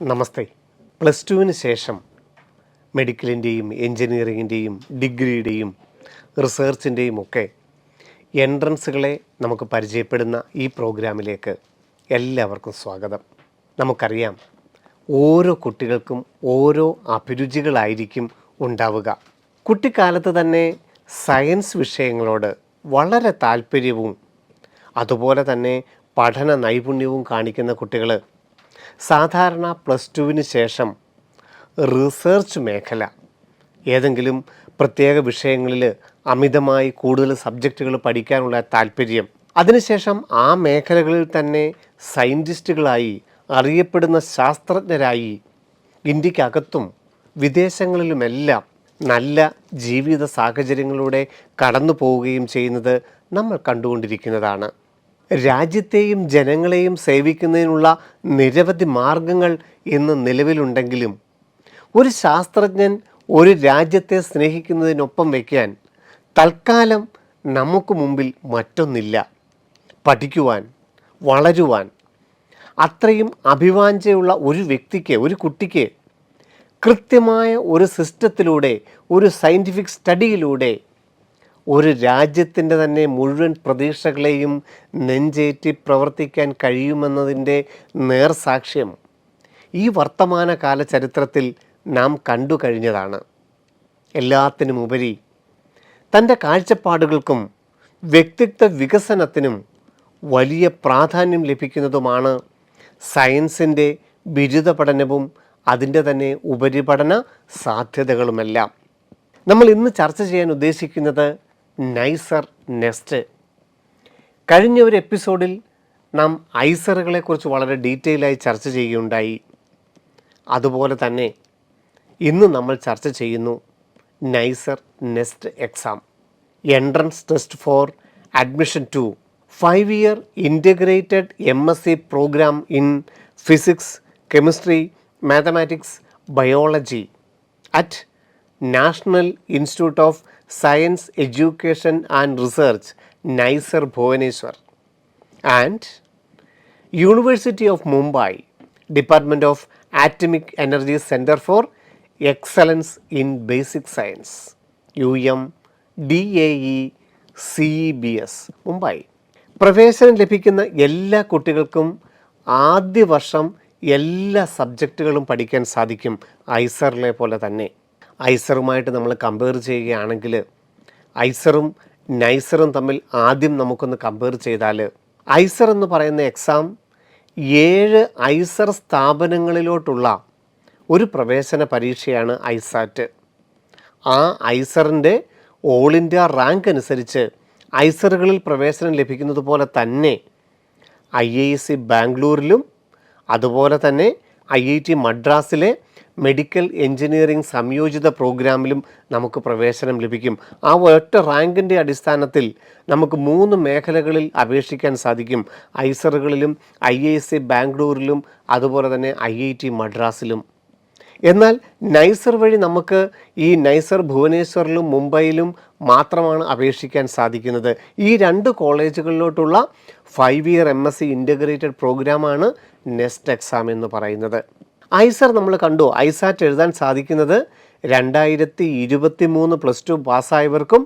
നമസ്തേ. Plus ടുവിന് ശേഷം മെഡിക്കലിൻ്റെയും എൻജിനീയറിങ്ങിൻ്റെയും ഡിഗ്രിയുടെയും റിസർച്ചിൻ്റെയും ഒക്കെ എൻട്രൻസുകളെ നമുക്ക് പരിചയപ്പെടുന്ന ഈ പ്രോഗ്രാമിലേക്ക് എല്ലാവർക്കും സ്വാഗതം. നമുക്കറിയാം, ഓരോ കുട്ടികൾക്കും ഓരോ അഭിരുചികളായിരിക്കും ഉണ്ടാവുക. കുട്ടിക്കാലത്ത് തന്നെ സയൻസ് വിഷയങ്ങളോട് വളരെ താല്പര്യവും അതുപോലെ തന്നെ പഠന നൈപുണ്യവും കാണിക്കുന്ന കുട്ടികൾ സാധാരണ പ്ലസ് ടുവിന് ശേഷം റിസർച്ച് മേഖല, ഏതെങ്കിലും പ്രത്യേക വിഷയങ്ങളിൽ അമിതമായി കൂടുതൽ സബ്ജക്റ്റുകൾ പഠിക്കാനുള്ള താല്പര്യം, അതിനുശേഷം ആ മേഖലകളിൽ തന്നെ സയൻറ്റിസ്റ്റുകളായി അറിയപ്പെടുന്ന ശാസ്ത്രജ്ഞരായി ഇന്ത്യക്കകത്തും വിദേശങ്ങളിലുമെല്ലാം നല്ല ജീവിത സാഹചര്യങ്ങളിലൂടെ കടന്നു പോവുകയും ചെയ്യുന്നത് നമ്മൾ കണ്ടുകൊണ്ടിരിക്കുന്നതാണ്. രാജ്യത്തെയും ജനങ്ങളെയും സേവിക്കുന്നതിനുള്ള നിരവധി മാർഗങ്ങൾ ഇന്ന് നിലവിലുണ്ടെങ്കിലും ഒരു ശാസ്ത്രജ്ഞൻ ഒരു രാജ്യത്തെ സ്നേഹിക്കുന്നതിനൊപ്പം വയ്ക്കാൻ തൽക്കാലം നമുക്ക് മുമ്പിൽ മറ്റൊന്നില്ല. പഠിക്കുവാൻ, വളരുവാൻ അത്രയും അഭിവാഞ്ചയുള്ള ഒരു വ്യക്തിക്ക്, ഒരു കുട്ടിക്ക് കൃത്യമായ ഒരു സിസ്റ്റത്തിലൂടെ, ഒരു സയൻറ്റിഫിക് സ്റ്റഡിയിലൂടെ ഒരു രാജ്യത്തിൻ്റെ തന്നെ മുഴുവൻ പ്രതീക്ഷകളെയും നെഞ്ചേറ്റി പ്രവർത്തിക്കാൻ കഴിയുമെന്നതിൻ്റെ നേർസാക്ഷ്യം ഈ വർത്തമാനകാല ചരിത്രത്തിൽ നാം കണ്ടു കഴിഞ്ഞതാണ്. എല്ലാത്തിനുമുപരി തൻ്റെ കാഴ്ചപ്പാടുകൾക്കും വ്യക്തിത്വ വികസനത്തിനും വലിയ പ്രാധാന്യം ലഭിക്കുന്നതുമാണ് സയൻസിൻ്റെ ബിരുദ പഠനവും അതിൻ്റെ തന്നെ ഉപരിപഠന സാധ്യതകളുമെല്ലാം. നമ്മൾ ഇന്ന് ചർച്ച ചെയ്യാൻ ഉദ്ദേശിക്കുന്നത് നൈസർ നെസ്റ്റ്. കഴിഞ്ഞ ഒരു എപ്പിസോഡിൽ നാം ഐസറുകളെക്കുറിച്ച് വളരെ ഡീറ്റെയിലായി ചർച്ച ചെയ്യുകയുണ്ടായി. അതുപോലെ തന്നെ ഇന്ന് നമ്മൾ ചർച്ച ചെയ്യുന്നു NISER NEST exam, entrance test for admission to 5-year integrated MSc programme in physics, chemistry, mathematics, biology at national institute of science education and research, NISER Bhubaneswar, and university of Mumbai, department of atomic energy centre for excellence in basic science, UMDAE CEBS, Mumbai. പ്രവേശനം ലഭിക്കുന്ന എല്ലാ കുട്ടികൾക്കും ആദ്യ വർഷം എല്ലാ സബ്ജക്റ്റുകളും പഠിക്കാൻ സാധിക്കും, ഐസറിലെ പോലെ തന്നെ. ഐസറുമായിട്ട് നമ്മൾ കമ്പയർ ചെയ്യുകയാണെങ്കിൽ ഐസറും നൈസറും തമ്മിൽ ആദ്യം നമുക്കൊന്ന് കമ്പയർ ചെയ്താൽ, ഐസർ എന്ന് പറയുന്ന എക്സാം 7 ഐസർ സ്ഥാപനങ്ങളിലോട്ടുള്ള ഒരു പ്രവേശന പരീക്ഷയാണ് ഐസാറ്റ്. ആ ഐസറിൻ്റെ ഓൾ ഇന്ത്യ റാങ്ക് അനുസരിച്ച് ഐസറുകളിൽ പ്രവേശനം ലഭിക്കുന്നത് പോലെ തന്നെ IISc ബാംഗ്ലൂരിലും അതുപോലെ തന്നെ IIT മദ്രാസിലെ മെഡിക്കൽ എൻജിനീയറിംഗ് സംയോജിത പ്രോഗ്രാമിലും നമുക്ക് പ്രവേശനം ലഭിക്കും. ആ ഒറ്റ റാങ്കിൻ്റെ അടിസ്ഥാനത്തിൽ നമുക്ക് 3 മേഖലകളിൽ അപേക്ഷിക്കാൻ സാധിക്കും, ഐസറുകളിലും IISc ബാംഗ്ലൂരിലും അതുപോലെ തന്നെ IIT മദ്രാസിലും. എന്നാൽ നൈസർ വഴി നമുക്ക് ഈ നൈസർ ഭുവനേശ്വറിലും മുംബൈയിലും മാത്രമാണ് അപേക്ഷിക്കാൻ സാധിക്കുന്നത്. ഈ 2 കോളേജുകളിലോട്ടുള്ള 5-year MSc ഇൻ്റഗ്രേറ്റഡ് പ്രോഗ്രാമാണ് നെസ്റ്റ് എക്സാം എന്ന് പറയുന്നത്. ഐസർ നമ്മൾ കണ്ടു, ഐസാറ്റ് എഴുതാൻ സാധിക്കുന്നത് 2023 പ്ലസ് ടു പാസ്സായവർക്കും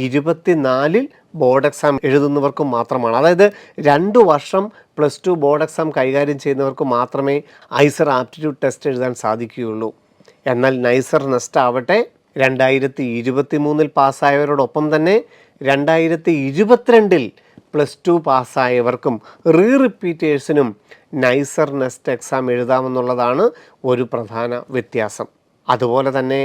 24 ബോർഡ് എക്സാം എഴുതുന്നവർക്കും മാത്രമാണ്. അതായത് 2 വർഷം പ്ലസ് ടു ബോർഡ് എക്സാം കൈകാര്യം ചെയ്യുന്നവർക്ക് മാത്രമേ ഐസർ ആപ്റ്റിറ്റ്യൂഡ് ടെസ്റ്റ് എഴുതാൻ സാധിക്കുകയുള്ളൂ. എന്നാൽ നൈസർ നെസ്റ്റ് ആവട്ടെ 2023 പാസ്സായവരോടൊപ്പം തന്നെ 2022 പ്ലസ് ടു പാസ്സായവർക്കും റിപ്പീറ്റേഴ്സിനും നൈസർ നെസ്റ്റ് എക്സാം എഴുതാമെന്നുള്ളതാണ് ഒരു പ്രധാന വ്യത്യാസം. അതുപോലെ തന്നെ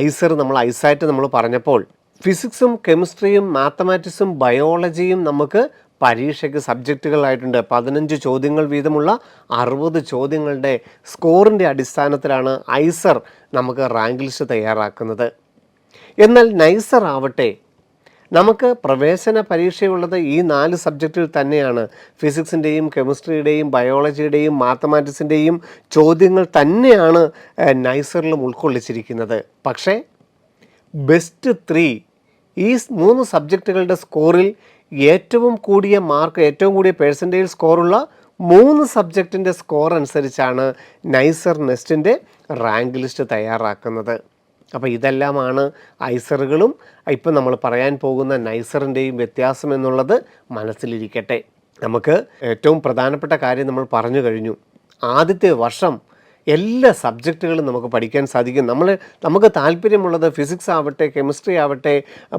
ഐസാറ്റ് നമ്മൾ പറഞ്ഞപ്പോൾ ഫിസിക്സും കെമിസ്ട്രിയും മാത്തമാറ്റിക്സും ബയോളജിയും നമുക്ക് പരീക്ഷയ്ക്ക് സബ്ജക്റ്റുകളായിട്ടുണ്ട്. 15 ചോദ്യങ്ങൾ വീതമുള്ള 60 ചോദ്യങ്ങളുടെ സ്കോറിൻ്റെ അടിസ്ഥാനത്തിലാണ് ഐസർ നമുക്ക് റാങ്ക് ലിസ്റ്റ് തയ്യാറാക്കുന്നത്. എന്നാൽ നൈസർ ആവട്ടെ നമുക്ക് പ്രവേശന പരീക്ഷയുള്ളത് ഈ 4 സബ്ജക്റ്റിൽ തന്നെയാണ്. ഫിസിക്സിൻ്റെയും കെമിസ്ട്രിയുടെയും ബയോളജിയുടെയും മാത്തമാറ്റിക്സിൻ്റെയും ചോദ്യങ്ങൾ തന്നെയാണ് നൈസറിലും ഉൾക്കൊള്ളിച്ചിരിക്കുന്നത്. പക്ഷേ ബെസ്റ്റ് 3 ഈ 3 സബ്ജക്റ്റുകളുടെ സ്കോറിൽ ഏറ്റവും കൂടിയ മാർക്ക്, ഏറ്റവും കൂടിയ പെർസെൻറ്റേജ് സ്കോറുള്ള 3 സബ്ജക്റ്റിൻ്റെ സ്കോർ അനുസരിച്ചാണ് നൈസർ നെസ്റ്റിൻ്റെ റാങ്ക് ലിസ്റ്റ് തയ്യാറാക്കുന്നത്. അപ്പോൾ ഇതെല്ലാമാണ് ഐസറുകളും ഇപ്പം നമ്മൾ പറയാൻ പോകുന്ന നൈസറിൻ്റെയും വ്യത്യാസം എന്നുള്ളത് മനസ്സിലിരിക്കട്ടെ. നമുക്ക് ഏറ്റവും പ്രധാനപ്പെട്ട കാര്യം നമ്മൾ പറഞ്ഞു കഴിഞ്ഞു. ആദ്യത്തെ വർഷം എല്ലാ സബ്ജക്റ്റുകളും നമുക്ക് പഠിക്കാൻ സാധിക്കും. നമുക്ക് താല്പര്യമുള്ളത് ഫിസിക്സ് ആവട്ടെ, കെമിസ്ട്രി ആവട്ടെ,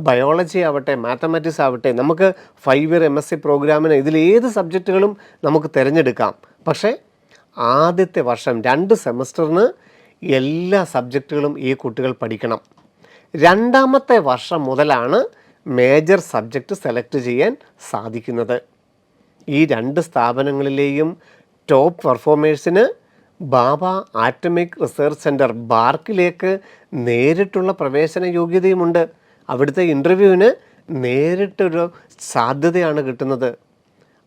ബയോളജി ആവട്ടെ, മാത്തമാറ്റിക്സ് ആവട്ടെ, നമുക്ക് 5 ഇയർ MSc പ്രോഗ്രാമിന് ഇതിലേത് സബ്ജക്റ്റുകളും നമുക്ക് തിരഞ്ഞെടുക്കാം. പക്ഷേ ആദ്യത്തെ വർഷം 2 സെമസ്റ്ററിന് എല്ലാ സബ്ജക്റ്റുകളും ഈ കുട്ടികൾ പഠിക്കണം. 2ാമത്തെ വർഷം മുതലാണ് മേജർ സബ്ജക്റ്റ് സെലക്ട് ചെയ്യാൻ സാധിക്കുന്നത്. ഈ 2 സ്ഥാപനങ്ങളിലെയും ടോപ്പ് പെർഫോമേഴ്സിന് ബാബ ആറ്റമിക് റിസർച്ച് സെൻറ്റർ ബാർക്കിലേക്ക് നേരിട്ടുള്ള പ്രവേശന യോഗ്യതയുമുണ്ട്. അവിടുത്തെ ഇൻ്റർവ്യൂവിന് നേരിട്ടൊരു സാധ്യതയാണ് കിട്ടുന്നത്.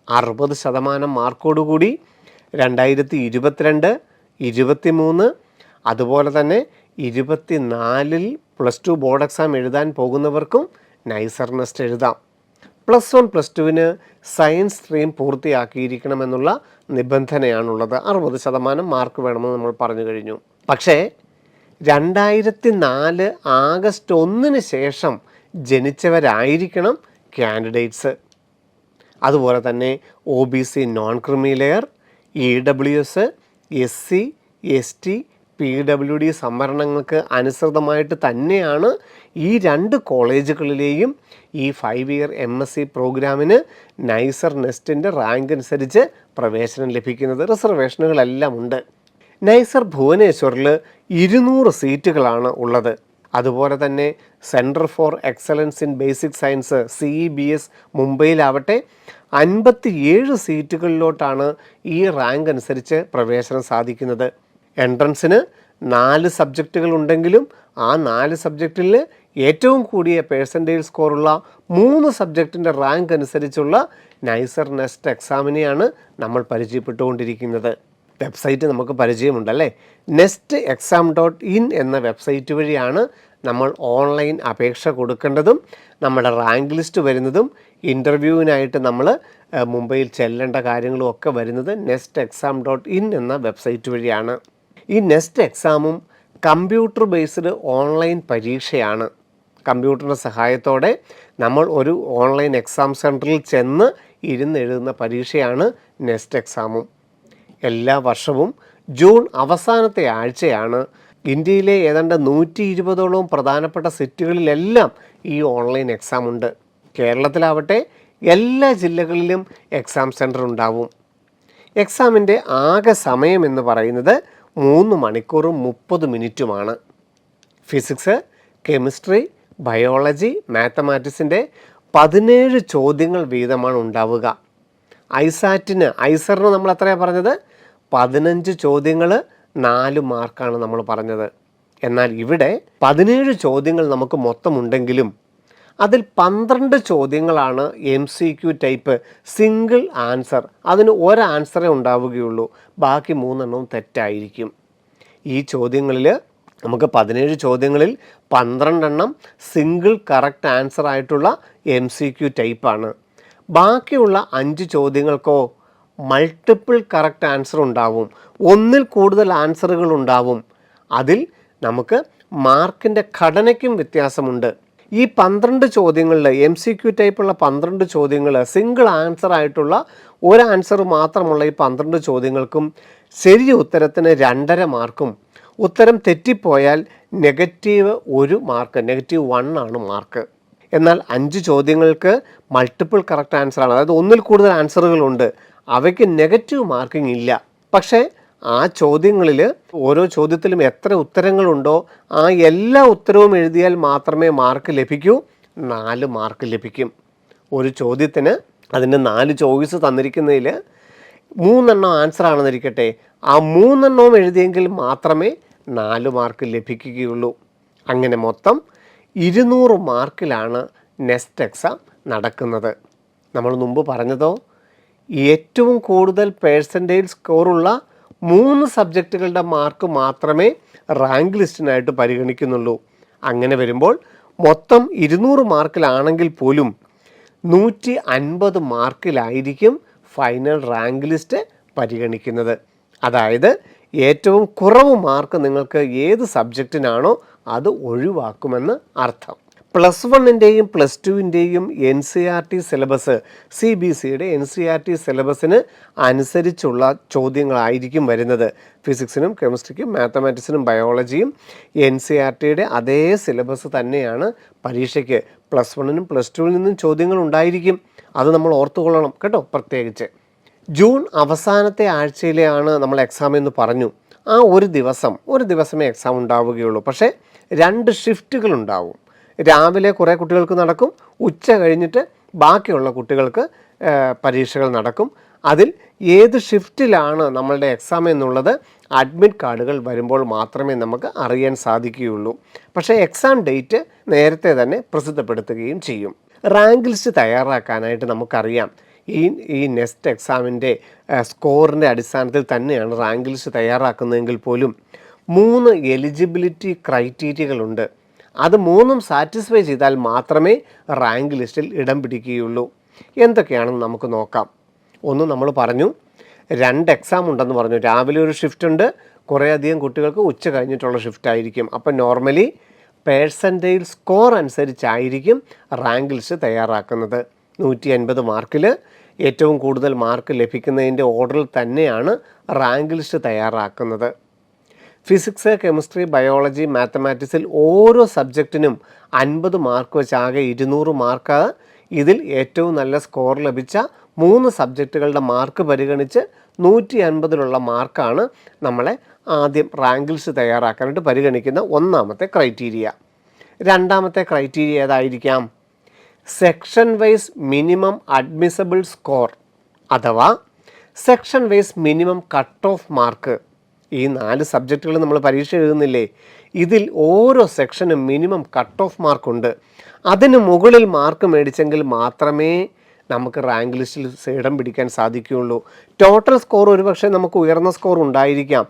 60% മാർക്കോടുകൂടി 2022, 23 അതുപോലെ തന്നെ 24 +2 ബോർഡ് എക്സാം എഴുതാൻ പോകുന്നവർക്കും നൈസർ നെസ്റ്റ് എഴുതാം. +1 +2 സയൻസ് സ്ട്രീം പൂർത്തിയാക്കിയിരിക്കണമെന്നുള്ള നിബന്ധനയാണുള്ളത്. 60% മാർക്ക് വേണമെന്ന് നമ്മൾ പറഞ്ഞു കഴിഞ്ഞു. പക്ഷേ 2004 ആഗസ്റ്റ് 1 ശേഷം ജനിച്ചവരായിരിക്കണം കാൻഡിഡേറ്റ്സ്. അതുപോലെ തന്നെ OBC non creamy layer, EWS, SC, ST, PWD സംവരണങ്ങൾക്ക് അനുസൃതമായിട്ട് തന്നെയാണ് ഈ 2 കോളേജുകളിലെയും ഈ 5 ഇയർ MSc പ്രോഗ്രാമിന് നൈസർ നെസ്റ്റിൻ്റെ റാങ്ക് അനുസരിച്ച് പ്രവേശനം ലഭിക്കുന്നത്. റിസർവേഷനുകളെല്ലാം ഉണ്ട്. നൈസർ ഭുവനേശ്വറിൽ 200 സീറ്റുകളാണ് ഉള്ളത്. അതുപോലെ തന്നെ centre for excellence in basic science CEBS മുംബൈയിലാവട്ടെ 57 സീറ്റുകളിലോട്ടാണ് ഈ റാങ്ക് അനുസരിച്ച് പ്രവേശനം സാധിക്കുന്നത്. എൻട്രൻസിന് 4 സബ്ജക്റ്റുകൾ ഉണ്ടെങ്കിലും ആ 4 സബ്ജക്റ്റിൽ ഏറ്റവും കൂടിയ പേഴ്സൻറ്റേജ് സ്കോറുള്ള 3 സബ്ജക്റ്റിൻ്റെ റാങ്ക് അനുസരിച്ചുള്ള നൈസർ നെസ്റ്റ് എക്സാമിനെയാണ് നമ്മൾ പരിചയപ്പെട്ടുകൊണ്ടിരിക്കുന്നത്. വെബ്സൈറ്റ് നമുക്ക് പരിചയമുണ്ടല്ലേ. nestexam.in എന്ന വെബ്സൈറ്റ് വഴിയാണ് നമ്മൾ ഓൺലൈൻ അപേക്ഷ കൊടുക്കേണ്ടതും നമ്മുടെ റാങ്ക് ലിസ്റ്റ് വരുന്നതും ഇൻ്റർവ്യൂവിനായിട്ട് നമ്മൾ മുംബൈയിൽ ചെല്ലേണ്ട കാര്യങ്ങളും ഒക്കെ വരുന്നത് nestexam.in എന്ന വെബ്സൈറ്റ് വഴിയാണ്. ഈ നെസ്റ്റ് എക്സാമും കമ്പ്യൂട്ടർ ബേസ്ഡ് ഓൺലൈൻ പരീക്ഷയാണ്. കമ്പ്യൂട്ടറിൻ്റെ സഹായത്തോടെ നമ്മൾ ഒരു ഓൺലൈൻ എക്സാം സെൻറ്ററിൽ ചെന്ന് ഇരുന്ന് എഴുതുന്ന പരീക്ഷയാണ് നെസ്റ്റ് എക്സാമും. എല്ലാ വർഷവും ജൂൺ അവസാനത്തെ ആഴ്ചയാണ് ഇന്ത്യയിലെ ഏതാണ്ട് 120ഓളം പ്രധാനപ്പെട്ട സിറ്റികളിലെല്ലാം ഈ ഓൺലൈൻ എക്സാം ഉണ്ട്. കേരളത്തിലാവട്ടെ എല്ലാ ജില്ലകളിലും എക്സാം സെൻറ്റർ ഉണ്ടാവും. എക്സാമിൻ്റെ ആകെ സമയം എന്ന് പറയുന്നത് 3 മണിക്കൂറും 30 മിനിറ്റുമാണ്. ഫിസിക്സ്, കെമിസ്ട്രി, ബയോളജി, മാത്തമാറ്റിക്സിൻ്റെ 17 ചോദ്യങ്ങൾ വീതമാണ് ഉണ്ടാവുക. ഐസറിന് നമ്മൾ എത്രയാണ് പറഞ്ഞത്? 15 ചോദ്യങ്ങൾ 4 മാർക്കാണ് നമ്മൾ പറഞ്ഞത്. എന്നാൽ ഇവിടെ 17 ചോദ്യങ്ങൾ നമുക്ക് മൊത്തമുണ്ടെങ്കിലും അതിൽ 12 ചോദ്യങ്ങളാണ് MCQ ടൈപ്പ് സിംഗിൾ ആൻസർ. അതിന് ഒരു ആൻസറേ ഉണ്ടാവുകയുള്ളൂ, ബാക്കി 3 തെറ്റായിരിക്കും. ഈ ചോദ്യങ്ങളിൽ നമുക്ക് 17 ചോദ്യങ്ങളിൽ 12 സിംഗിൾ കറക്റ്റ് ആൻസർ ആയിട്ടുള്ള MCQ ടൈപ്പാണ്. ബാക്കിയുള്ള 5 ചോദ്യങ്ങൾക്കോ മൾട്ടിപ്പിൾ കറക്റ്റ് ആൻസർ ഉണ്ടാവും, ഒന്നിൽ കൂടുതൽ ആൻസറുകൾ ഉണ്ടാവും. അതിൽ നമുക്ക് മാർക്കിൻ്റെ ഘടനയ്ക്കും വ്യത്യാസമുണ്ട്. ഈ 12 ചോദ്യങ്ങളിൽ MCQ ടൈപ്പുള്ള 12 ചോദ്യങ്ങൾ സിംഗിൾ ആൻസർ ആയിട്ടുള്ള ഒരു ആൻസർ മാത്രമുള്ള ഈ 12 ചോദ്യങ്ങൾക്കും ശരി ഉത്തരത്തിന് 2.5 മാർക്കും, ഉത്തരം തെറ്റിപ്പോയാൽ -1 മാർക്ക്, -1 ആണ് മാർക്ക്. എന്നാൽ 5 ചോദ്യങ്ങൾക്ക് മൾട്ടിപ്പിൾ കറക്റ്റ് ആൻസറാണ്, അതായത് ഒന്നിൽ കൂടുതൽ ആൻസറുകളുണ്ട്, അവയ്ക്ക് നെഗറ്റീവ് മാർക്കിംഗ് ഇല്ല. പക്ഷേ ആ ചോദ്യങ്ങളിൽ ഓരോ ചോദ്യത്തിലും എത്ര ഉത്തരങ്ങളുണ്ടോ ആ എല്ലാ ഉത്തരവും എഴുതിയാൽ മാത്രമേ മാർക്ക് ലഭിക്കൂ. 4 മാർക്ക് ലഭിക്കും. ഒരു ചോദ്യത്തിന് അതിൻ്റെ 4 ചോയ്സ് തന്നിരിക്കുന്നതിൽ 3 ആൻസർ ആണെന്നിരിക്കട്ടെ, ആ 3 എഴുതിയെങ്കിൽ മാത്രമേ 4 മാർക്ക് ലഭിക്കുകയുള്ളൂ. അങ്ങനെ മൊത്തം 200 മാർക്കിലാണ് നെസ്റ്റ് എക്സാം നടക്കുന്നത്. നമ്മൾ മുമ്പ് പറഞ്ഞതോ ഏറ്റവും കൂടുതൽ പേഴ്സൻറ്റേജ് സ്കോറുള്ള 3 സബ്ജക്റ്റുകളുടെ മാർക്ക് മാത്രമേ റാങ്ക് ലിസ്റ്റിനായിട്ട് പരിഗണിക്കുന്നുള്ളൂ. അങ്ങനെ വരുമ്പോൾ മൊത്തം 200 മാർക്കിലാണെങ്കിൽ പോലും 150 മാർക്കിലായിരിക്കും ഫൈനൽ റാങ്ക് ലിസ്റ്റ് പരിഗണിക്കുന്നത്. അതായത് ഏറ്റവും കുറവ് മാർക്ക് നിങ്ങൾക്ക് ഏത് സബ്ജക്റ്റിനാണോ അത് ഒഴിവാക്കുമെന്ന് അർത്ഥം. പ്ലസ് വണ്ണിൻ്റെയും പ്ലസ് ടുവിൻ്റെയും NCERT സിലബസ് CBSEയുടെ NCERT സിലബസിന് അനുസരിച്ചുള്ള ചോദ്യങ്ങളായിരിക്കും വരുന്നത്. ഫിസിക്സിനും കെമിസ്ട്രിക്കും മാത്തമാറ്റിക്സിനും ബയോളജിയും NCERTയുടെ അതേ സിലബസ് തന്നെയാണ് പരീക്ഷയ്ക്ക്. പ്ലസ് വണ്ണിനും പ്ലസ് ടുവിൽ നിന്നും ചോദ്യങ്ങൾ ഉണ്ടായിരിക്കും. അത് നമ്മൾ ഓർത്തുകൊള്ളണം കേട്ടോ. പ്രത്യേകിച്ച് ജൂൺ അവസാനത്തെ ആഴ്ചയിലെയാണ് നമ്മൾ എക്സാം എന്ന് പറഞ്ഞു. ആ ഒരു ദിവസമേ എക്സാം ഉണ്ടാവുകയുള്ളൂ. പക്ഷേ 2 ഷിഫ്റ്റുകൾ ഉണ്ടാവും. രാവിലെ കുറേ കുട്ടികൾക്ക് നടക്കും, ഉച്ച കഴിഞ്ഞിട്ട് ബാക്കിയുള്ള കുട്ടികൾക്ക് പരീക്ഷകൾ നടക്കും. അതിൽ ഏത് ഷിഫ്റ്റിലാണ് നമ്മളുടെ എക്സാം എന്നുള്ളത് അഡ്മിറ്റ് കാർഡുകൾ വരുമ്പോൾ മാത്രമേ നമുക്ക് അറിയാൻ സാധിക്കുകയുള്ളൂ. പക്ഷേ എക്സാം ഡേറ്റ് നേരത്തെ തന്നെ പ്രസിദ്ധപ്പെടുത്തുകയും ചെയ്യും. റാങ്ക് ലിസ്റ്റ് തയ്യാറാക്കാനായിട്ട് നമുക്കറിയാം ഈ നെക്സ്റ്റ് എക്സാമിൻ്റെ സ്കോറിൻ്റെ അടിസ്ഥാനത്തിൽ തന്നെയാണ് റാങ്ക് ലിസ്റ്റ് തയ്യാറാക്കുന്നതെങ്കിൽ പോലും 3 എലിജിബിലിറ്റി ക്രൈറ്റീരിയകളുണ്ട്. അത് 3ഉം സാറ്റിസ്ഫൈ ചെയ്താൽ മാത്രമേ റാങ്ക് ലിസ്റ്റിൽ ഇടം പിടിക്കുകയുള്ളൂ. എന്തൊക്കെയാണെന്ന് നമുക്ക് നോക്കാം. ഒന്ന് നമ്മൾ പറഞ്ഞു 2 എക്സാം ഉണ്ടെന്ന് പറഞ്ഞു. രാവിലെ ഒരു ഷിഫ്റ്റ് ഉണ്ട്, കുറേയധികം കുട്ടികൾക്ക് ഉച്ച കഴിഞ്ഞിട്ടുള്ള ഷിഫ്റ്റ് ആയിരിക്കും. അപ്പം നോർമലി പേഴ്സൻറ്റേജ് സ്കോർ അനുസരിച്ചായിരിക്കും റാങ്ക് ലിസ്റ്റ് തയ്യാറാക്കുന്നത്. 150 മാർക്കിൽ ഏറ്റവും കൂടുതൽ മാർക്ക് ലഭിക്കുന്നതിൻ്റെ ഓർഡറിൽ തന്നെയാണ് റാങ്ക് ലിസ്റ്റ് തയ്യാറാക്കുന്നത്. ഫിസിക്സ്, കെമിസ്ട്രി, ബയോളജി, മാത്തമാറ്റിക്സിൽ ഓരോ സബ്ജക്റ്റിനും 50 മാർക്ക് വെച്ച് ആകെ 200 മാർക്ക്. ഇതിൽ ഏറ്റവും നല്ല സ്കോർ ലഭിച്ച 3 സബ്ജക്റ്റുകളുടെ മാർക്ക് പരിഗണിച്ച് 150 മാർക്കാണ് നമ്മളെ ആദ്യം റാങ്ക് ലിസ്റ്റ് തയ്യാറാക്കാനായിട്ട് പരിഗണിക്കുന്ന ഒന്നാമത്തെ ക്രൈറ്റീരിയ. രണ്ടാമത്തെ ക്രൈറ്റീരിയ ഏതായിരിക്കാം? Section wise minimum admissible score അഥവാ section wise minimum cut off mark. ഈ 4 സബ്ജക്റ്റുകൾ നമ്മൾ പരീക്ഷ എഴുതുന്നില്ലേ, ഇതിൽ ഓരോ സെക്ഷനും മിനിമം കട്ട് ഓഫ് മാർക്കുണ്ട്. അതിന് മുകളിൽ മാർക്ക് മേടിച്ചെങ്കിൽ മാത്രമേ നമുക്ക് റാങ്ക് ലിസ്റ്റിൽ ഇടം പിടിക്കാൻ സാധിക്കുകയുള്ളൂ. ടോട്ടൽ സ്കോർ ഒരുപക്ഷെ നമുക്ക് ഉയർന്ന സ്കോർ ഉണ്ടായിരിക്കാം,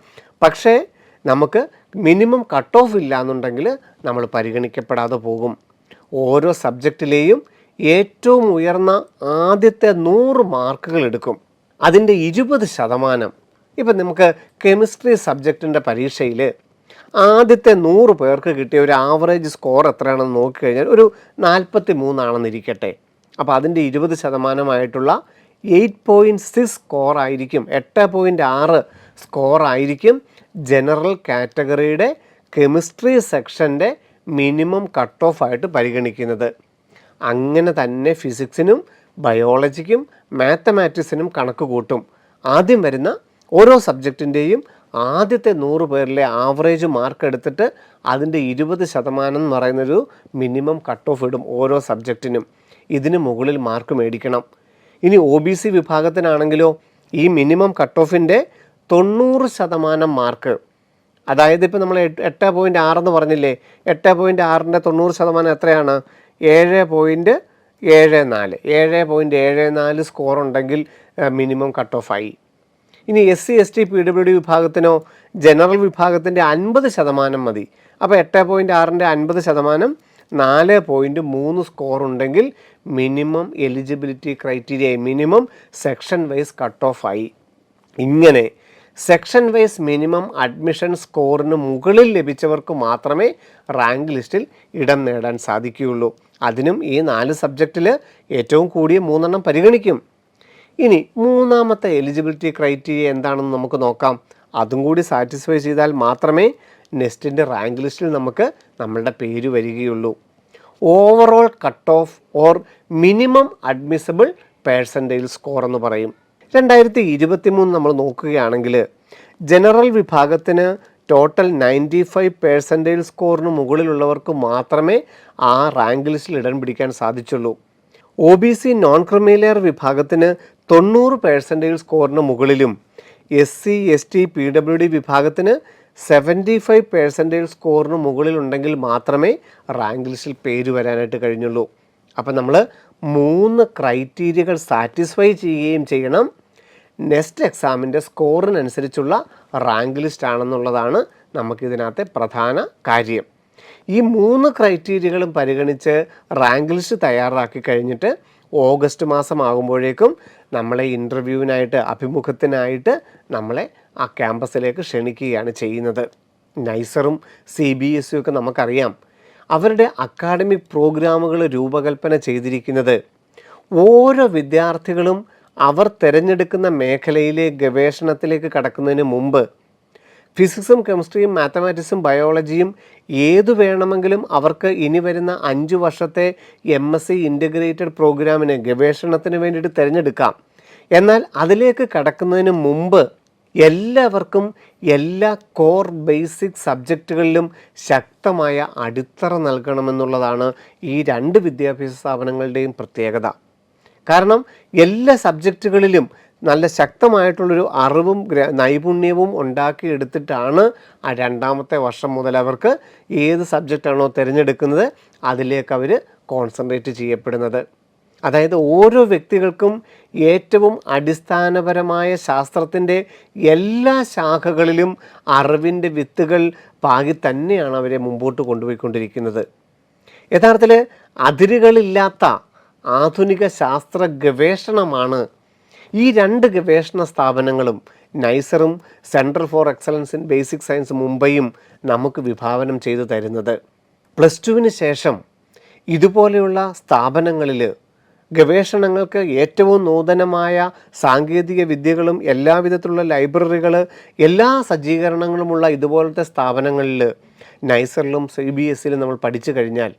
പക്ഷേ നമുക്ക് മിനിമം കട്ട് ഓഫ് ഇല്ല എന്നുണ്ടെങ്കിൽ നമ്മൾ പരിഗണിക്കപ്പെടാതെ പോകും. ഓരോ സബ്ജക്റ്റിലെയും ഏറ്റവും ഉയർന്ന ആദ്യത്തെ 100 മാർക്കുകൾ എടുക്കും. അതിൻ്റെ 20%. ഇപ്പം നമുക്ക് കെമിസ്ട്രി സബ്ജക്റ്റിൻ്റെ പരീക്ഷയിൽ ആദ്യത്തെ 100 പേർക്ക് കിട്ടിയ ഒരു ആവറേജ് സ്കോർ എത്രയാണെന്ന് നോക്കിക്കഴിഞ്ഞാൽ ഒരു 43 ആണെന്നിരിക്കട്ടെ. അപ്പോൾ അതിൻ്റെ 20% 8.6 സ്കോർ ആയിരിക്കും, 8.6 സ്കോർ ആയിരിക്കും ജനറൽ കാറ്റഗറിയുടെ കെമിസ്ട്രി സെക്ഷൻ്റെ മിനിമം കട്ട് ഓഫ് ആയിട്ട് പരിഗണിക്കുന്നത്. അങ്ങനെ തന്നെ ഫിസിക്സിനും ബയോളജിക്കും മാത്തമാറ്റിക്സിനും കണക്ക് കൂട്ടും. ആദ്യം വരുന്ന ഓരോ സബ്ജക്റ്റിൻ്റെയും ആദ്യത്തെ 100 പേരിലെ ആവറേജ് മാർക്ക് എടുത്തിട്ട് അതിൻ്റെ 20% എന്ന് പറയുന്നൊരു മിനിമം കട്ട് ഓഫ് ഇടും ഓരോ സബ്ജക്റ്റിനും. ഇതിന് മുകളിൽ മാർക്ക് മേടിക്കണം. ഇനി OBC വിഭാഗത്തിനാണെങ്കിലോ ഈ മിനിമം കട്ട് ഓഫിൻ്റെ 90% മാർക്ക്, അതായത് ഇപ്പോൾ നമ്മൾ 8.6 എന്ന് പറഞ്ഞില്ലേ, 8.6ൻ്റെ 90% എത്രയാണ്? 7.74. 7.74 സ്കോർ ഉണ്ടെങ്കിൽ മിനിമം കട്ട് ഓഫ് ആയി. ഇനി SC ST PWD വിഭാഗത്തിനോ ജനറൽ വിഭാഗത്തിൻ്റെ 50% മതി. അപ്പോൾ 8.6ൻ്റെ 50% 4.3 സ്കോർ ഉണ്ടെങ്കിൽ minimum eligibility criteria, minimum section wise cut off ആയി. ഇങ്ങനെ സെക്ഷൻ വൈസ് മിനിമം അഡ്മിഷൻ സ്കോറിന് മുകളിൽ ലഭിച്ചവർക്ക് മാത്രമേ റാങ്ക് ലിസ്റ്റിൽ ഇടം നേടാൻ സാധിക്കുകയുള്ളൂ. അതിനും ഈ 4 സബ്ജക്റ്റിൽ ഏറ്റവും കൂടിയ 3 എണ്ണം പരിഗണിക്കും. ഇനി മൂന്നാമത്തെ എലിജിബിലിറ്റി ക്രൈറ്റീരിയ എന്താണെന്ന് നമുക്ക് നോക്കാം. അതും കൂടി സാറ്റിസ്ഫൈ ചെയ്താൽ മാത്രമേ നെക്സ്റ്റിൻ്റെ റാങ്ക് ലിസ്റ്റിൽ നമുക്ക് നമ്മളുടെ പേര് വരികയുള്ളൂ. Overall cut off or minimum admissible percentage score എന്ന് പറയും. 2023 നമ്മൾ നോക്കുകയാണെങ്കിൽ ജനറൽ വിഭാഗത്തിന് ടോട്ടൽ 95% സ്കോറിന് മുകളിലുള്ളവർക്ക് മാത്രമേ ആ റാങ്ക് ലിസ്റ്റിൽ ഇടം പിടിക്കാൻ സാധിച്ചുള്ളൂ. OBC നോൺ ക്രിമിലെയർ വിഭാഗത്തിന് 90% സ്കോറിന് മുകളിലും SC ST PWD വിഭാഗത്തിന് 75% സ്കോറിന് മുകളിലുണ്ടെങ്കിൽ മാത്രമേ റാങ്ക് ലിസ്റ്റിൽ പേര് വരാനായിട്ട് കഴിഞ്ഞുള്ളൂ. അപ്പം നമ്മൾ 3 ക്രൈറ്റീരിയകൾ സാറ്റിസ്ഫൈ ചെയ്യുകയും ചെയ്യണം. നെക്സ്റ്റ് എക്സാമിൻ്റെ സ്കോറിനനുസരിച്ചുള്ള റാങ്ക് ലിസ്റ്റ് ആണെന്നുള്ളതാണ് നമുക്കിതിനകത്തെ പ്രധാന കാര്യം. ഈ 3 ക്രൈറ്റീരിയകളും പരിഗണിച്ച് റാങ്ക് ലിസ്റ്റ് തയ്യാറാക്കി കഴിഞ്ഞിട്ട് ഓഗസ്റ്റ് മാസം ആകുമ്പോഴേക്കും നമ്മളെ ഇൻ്റർവ്യൂവിനായിട്ട് അഭിമുഖത്തിനായിട്ട് നമ്മളെ ആ ക്യാമ്പസിലേക്ക് ക്ഷണിക്കുകയാണ് ചെയ്യുന്നത്. നൈസറും CBSE ഒക്കെ നമുക്കറിയാം, അവരുടെ അക്കാഡമിക് പ്രോഗ്രാമുകൾ രൂപകൽപ്പന ചെയ്തിരിക്കുന്നത് ഓരോ വിദ്യാർത്ഥികളും അവർ തിരഞ്ഞെടുക്കുന്ന മേഖലയിലെ ഗവേഷണത്തിലേക്ക് കടക്കുന്നതിന് മുമ്പ് ഫിസിക്സും കെമിസ്ട്രിയും മാത്തമാറ്റിക്സും ബയോളജിയും ഏതു വേണമെങ്കിലും അവർക്ക് ഇനി വരുന്ന 5 വർഷത്തെ MSc ഇൻ്റഗ്രേറ്റഡ് പ്രോഗ്രാമിന് ഗവേഷണത്തിന് വേണ്ടിയിട്ട് തിരഞ്ഞെടുക്കാം. എന്നാൽ അതിലേക്ക് കടക്കുന്നതിന് മുമ്പ് എല്ലാവർക്കും എല്ലാ കോർ ബേസിക് സബ്ജക്റ്റുകളിലും ശക്തമായ അടിത്തറ നൽകണമെന്നുള്ളതാണ് ഈ 2 വിദ്യാഭ്യാസ സ്ഥാപനങ്ങളുടെയും പ്രത്യേകത. കാരണം എല്ലാ സബ്ജക്റ്റുകളിലും നല്ല ശക്തമായിട്ടുള്ളൊരു അറിവും നൈപുണ്യവും ഉണ്ടാക്കിയെടുത്തിട്ടാണ് ആ 2ാമത്തെ വർഷം മുതൽ അവർക്ക് ഏത് സബ്ജക്റ്റാണോ തിരഞ്ഞെടുക്കുന്നത് അതിലേക്ക് അവർ കോൺസെൻട്രേറ്റ് ചെയ്യപ്പെടുന്നത്. അതായത് ഓരോ വ്യക്തികൾക്കും ഏറ്റവും അടിസ്ഥാനപരമായ ശാസ്ത്രത്തിൻ്റെ എല്ലാ ശാഖകളിലും അറിവിൻ്റെ വിത്തുകൾ പാകി തന്നെയാണ് അവരെ മുമ്പോട്ട് കൊണ്ടുപോയിക്കൊണ്ടിരിക്കുന്നത്. യഥാർത്ഥത്തിൽ അതിരുകളില്ലാത്ത ആധുനിക ശാസ്ത്ര ഗവേഷണമാണ് ഈ 2 ഗവേഷണ സ്ഥാപനങ്ങളും നൈസറും centre for excellence in basic science മുംബൈയും നമുക്ക് വിഭാവനം ചെയ്തു തരുന്നത്. +2-ന് ശേഷം ഇതുപോലെയുള്ള സ്ഥാപനങ്ങളിൽ ഗവേഷണങ്ങൾക്ക് ഏറ്റവും നൂതനമായ സാങ്കേതിക വിദ്യകളും എല്ലാവിധത്തിലുള്ള ലൈബ്രറികൾ എല്ലാ സജ്ജീകരണങ്ങളുമുള്ള ഇതുപോലത്തെ സ്ഥാപനങ്ങളിൽ നൈസറിലും CBSEയിലും നമ്മൾ പഠിച്ചു കഴിഞ്ഞാൽ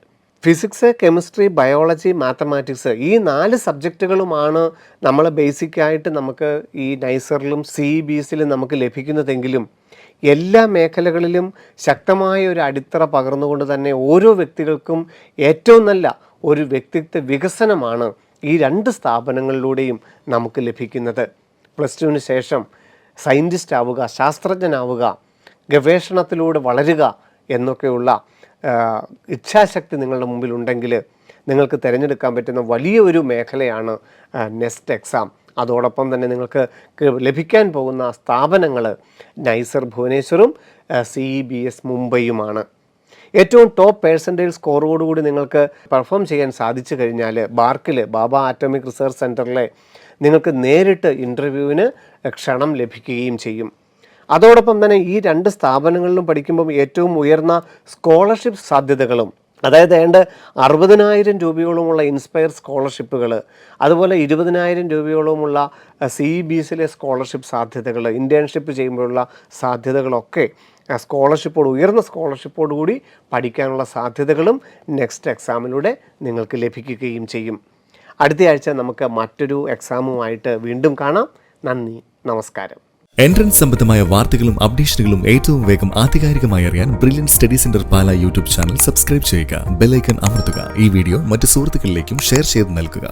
ഫിസിക്സ്, കെമിസ്ട്രി, ബയോളജി, മാത്തമാറ്റിക്സ് ഈ 4 സബ്ജക്റ്റുകളുമാണ് നമ്മൾ ബേസിക്കായിട്ട് നമുക്ക് ഈ നൈസറിലും CBSEയിലും നമുക്ക് ലഭിക്കുന്നതെങ്കിലും എല്ലാ മേഖലകളിലും ശക്തമായ ഒരു അടിത്തറ പകർന്നുകൊണ്ട് തന്നെ ഓരോ വ്യക്തികൾക്കും ഏറ്റവും നല്ല ഒരു വ്യക്തിത്വ വികസനമാണ് ഈ 2 സ്ഥാപനങ്ങളിലൂടെയും നമുക്ക് ലഭിക്കുന്നത്. +2-ന് ശേഷം സയൻറ്റിസ്റ്റ് ആവുക, ശാസ്ത്രജ്ഞനാവുക, ഗവേഷണത്തിലൂടെ വളരുക എന്നൊക്കെയുള്ള ഇച്ഛാശക്തി നിങ്ങളുടെ മുമ്പിലുണ്ടെങ്കിൽ നിങ്ങൾക്ക് തിരഞ്ഞെടുക്കാൻ പറ്റുന്ന വലിയ ഒരു മേഖലയാണ് നെസ്റ്റ് എക്സാം. അതോടൊപ്പം തന്നെ നിങ്ങൾക്ക് ലഭിക്കാൻ പോകുന്ന സ്ഥാപനങ്ങൾ നൈസർ ഭുവനേശ്വറും CBS മുംബൈയുമാണ്. ഏറ്റവും ടോപ്പ് പേഴ്സൻറ്റേജ് സ്കോറോടുകൂടി നിങ്ങൾക്ക് പെർഫോം ചെയ്യാൻ സാധിച്ചു കഴിഞ്ഞാൽ ബാർക്കിൽ ബാബ ആറ്റോമിക് റിസർച്ച് സെൻറ്ററിലെ നിങ്ങൾക്ക് നേരിട്ട് ഇൻ്റർവ്യൂവിന് ക്ഷണം ലഭിക്കുകയും ചെയ്യും. അതോടൊപ്പം തന്നെ ഈ 2 സ്ഥാപനങ്ങളിലും പഠിക്കുമ്പം ഏറ്റവും ഉയർന്ന സ്കോളർഷിപ്പ് സാധ്യതകളും, അതായത് 60,000 രൂപയോളമുള്ള ഇൻസ്പയർ സ്കോളർഷിപ്പുകൾ, അതുപോലെ 20,000 രൂപയോളമുള്ള CBSEയിലെ സ്കോളർഷിപ്പ് സാധ്യതകൾ, ഇൻറ്റേൺഷിപ്പ് ചെയ്യുമ്പോഴുള്ള സാധ്യതകളൊക്കെ സ്കോളർഷിപ്പോട് ഉയർന്ന സ്കോളർഷിപ്പോടുകൂടി പഠിക്കാനുള്ള സാധ്യതകളും നെക്സ്റ്റ് എക്സാമിലൂടെ നിങ്ങൾക്ക് ലഭിക്കുകയും ചെയ്യും. അടുത്ത ആഴ്ച നമുക്ക് മറ്റൊരു എക്സാമുമായിട്ട് വീണ്ടും കാണാം. നന്ദി, നമസ്കാരം. എൻട്രൻസ് സംബന്ധമായ വാർത്തകളും അപ്ഡേഷനുകളും ഏറ്റവും വേഗം ആധികാരികമായി അറിയാൻ ബ്രില്യൻറ്റ് സ്റ്റഡി സെന്റർ പാല യൂട്യൂബ് ചാനൽ സബ്സ്ക്രൈബ് ചെയ്യുക. ബെൽ ഐക്കൺ അമർത്തുക. ഈ വീഡിയോ മറ്റ് സുഹൃത്തുക്കളിലേക്കും ഷെയർ ചെയ്ത് നൽകുക.